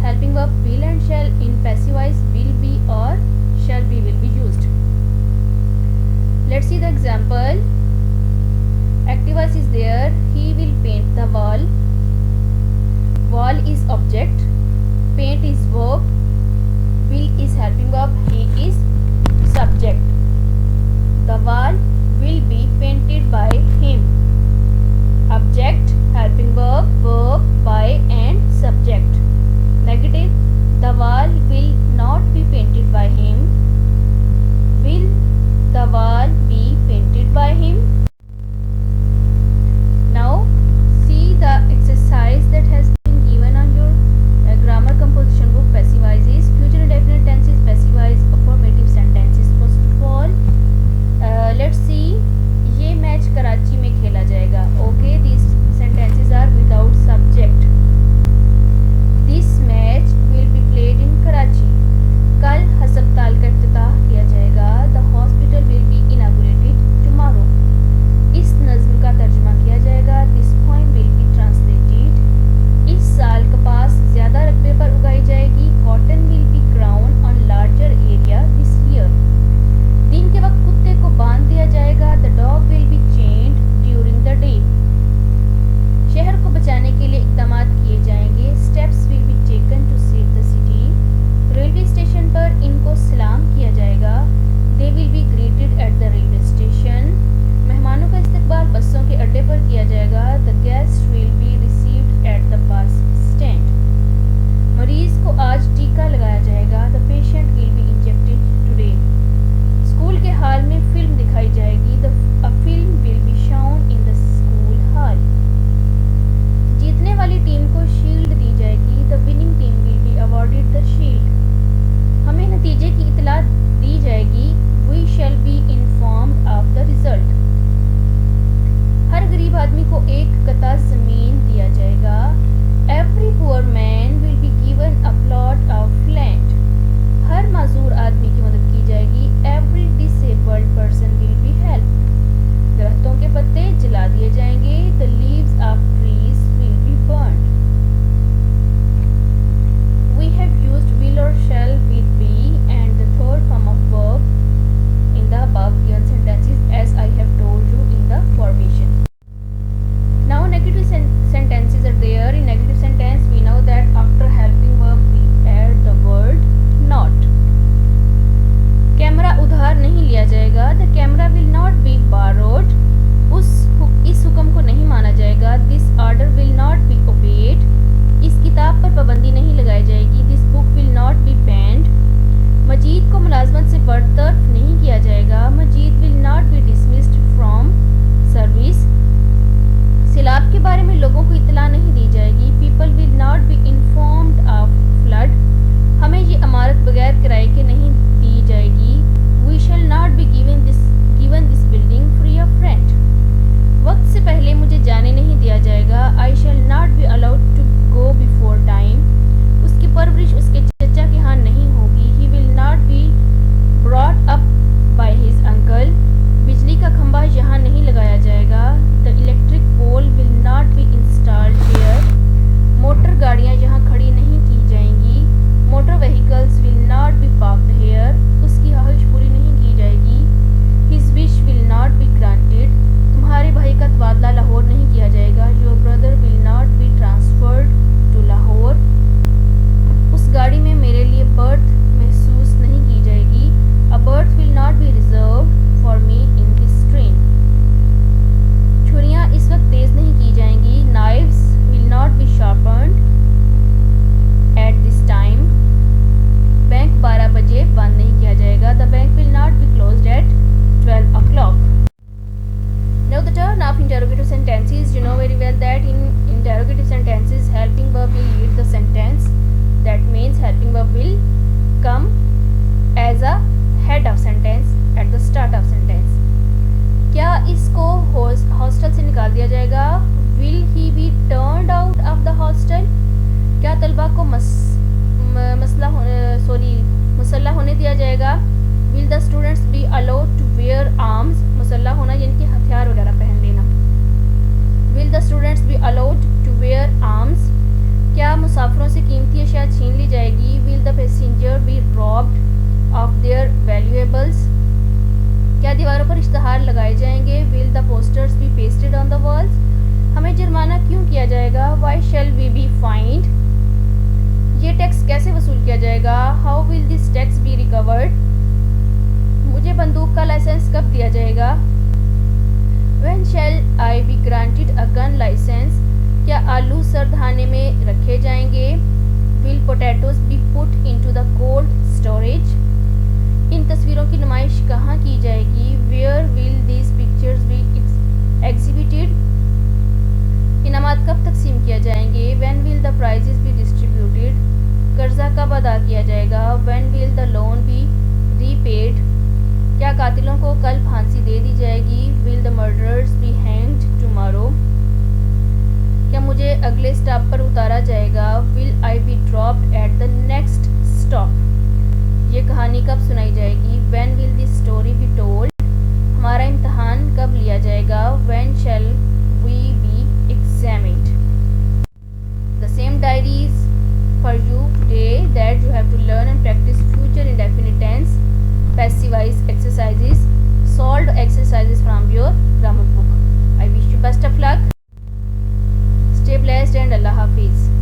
helping verb will and shall in passive voice will be or shall be will be used. Let's see the example. Active voice is there. He will paint the wall. Wall is object. Paint is verb. Will is helping verb. He is subject. The wall will be painted by him. Object, helping verb, by and subject. Negative. The wall will not be painted by him. Will the wall be painted by him? Now see the exercise that has been given on your grammar composition book. Passive voice is future indefinite tenses, passive voice affirmative sentences. First of all, let's see. ये match Karachi में खेला जाएगा. Okay, these sentences are without subject. This match will be played in Karachi. कल हस्पताल का इफ्तिताह किया जाएगा. The hospital will be inaugurated tomorrow. इस नज़्म का तर्जुमा किया जाएगा. This poem will be translated. इस साल कपास ज़्यादा रकबे पर उगाई जाएगी. Cotton will be grown on larger area this year. दिन के वक्त कुत्ते को बांध दिया जाएगा. The dog will be chained during the day. शहर को बचाने के लिए इक़दाम किए जाएंगे. Steps will be taken to save the city. Railway station पर इनको सलाम किया जाएगा. They will be greeted at the railway station. मेहमानों का इस्तकबाल बसों के अड्डे पर किया जाएगा. The guests will be received at the bus stand. मरीज को आज टीका लगाया जाएगा. The patient will be injected today. School के हॉल में फिल्म दिखाई जाएगी. A film will be shown in the school hall. जीतने वाली टीम को शील्ड दी जाएगी. The winning team will be awarded the shield. हमें नतीजे की इतला दी जाएगी. We shall be informed of the result. हर गरीब आदमी को एक कता जमीन दिया जाएगा. Every poor man will be given a plot of land. हर माजूर आदमी की मदद की जाएगी. Every disabled person will be helped. दरख्तों के पत्ते जला दिए जाएंगे. The leaves of trees will be burned. We have used will or shall with be and the third form of verb in the above given sentences as I have told you in the formation. Now negative sentences are there. In negative sentence we know that after helping verb we add the word not. Camera उधार नहीं लिया जाएगा. The camera will not be borrowed. इस हुक्म को नहीं माना जाएगा. This order will not be obeyed. इस किताब पर पाबंदी नहीं लगाई जाएगी. This book will not be banned. मजीद को मुलाजमत से बरतरफ नहीं किया जाएगा. मजीद will not be dismissed from service. सैलाब के बारे में लोगों को इतला नहीं दी जाएगी. People will not be informed of flood. हमें ये इमारत बगैर किराए के नहीं दी जाएगी. We shall not be given this building free of rent. वक्त से पहले मुझे जाने नहीं दिया जाएगा. I shall not be allowed to go before time. उसकी परवरिश उसके चचा के यहाँ नहीं होगी. He will not be brought up by his uncle. बिजली का खंभा यहाँ नहीं लगाया जाएगा. The electric pole will not be installed here. Motor गाड़ियाँ यहाँ खड़ी नहीं की जाएंगी. Motor vehicles will not be parked here. उसकी ख्वाहिश पूरी नहीं की जाएगी. His wish will not be granted. तुम्हारे भाई का तबादला लाहौर नहीं किया जाएगा. Your brother will not be transferred to Lahore. उस गाड़ी में मेरे लिए बर्थ महसूस नहीं की जाएगी. A berth will not be reserved for me in this train. छुरियाँ इस वक्त तेज नहीं की जाएंगी. Knives will not be sharpened at this time. Bank 12 बजे बंद नहीं किया जाएगा. The bank will not be closed at 12 o'clock. Now the turn of interrogative sentences. You know very well that in interrogative sentences helping verb will lead the sentence. That means helping verb will come as a head of sentence at the start of sentence. क्या इसको hostel से निकाल दिया जाएगा? Will he be turned out of the hostel? क्या तलबा को मुसल्ला होने दिया जाएगा? Will the students be allowed to wear arms? मुसल्ला होना यानी कि हथियार वगैरह पहन लेना. Will the students be allowed to wear arms? क्या मुसाफिरों से कीमती अशिया छीन पर इश्तहार लगाए जाएंगे? Will the posters be pasted on the walls? हमें जुर्माना क्यों किया जाएगा? Why shall we be find? ये टैक्स कैसे वसूल किया जाएगा? How will this tax be recovered? मुझे बंदूक का लाइसेंस कब दिया जाएगा? When shall I be granted a gun licence? क्या आलू सरधाने में रखे जाएंगे? Will potatoes be put into the cold storage? इन तस्वीरों की नुमाइश कहाँ की जाएगी? Where will these pictures be exhibited? इनामात कब तकसीम किया जाएंगे? When will the prizes be distributed? कर्जा कब अदा किया जाएगा? When will the loan be repaid? क्या कातिलों को कल फांसी दे दी जाएगी? Will the murderers be hanged tomorrow? क्या मुझे अगले स्टॉप पर उतारा जाएगा? Will I be dropped at the next stop? ये कहानी कब सुनाई जाएगी? When will this story be told? हमारा इम्तहान कब लिया जाएगा? When shall we be examined? The same diaries for you today that you have to learn and practice future indefinite tense passive voice exercises, solved exercises from your grammar book. I wish you best of luck. Stay blessed and Allah Hafiz.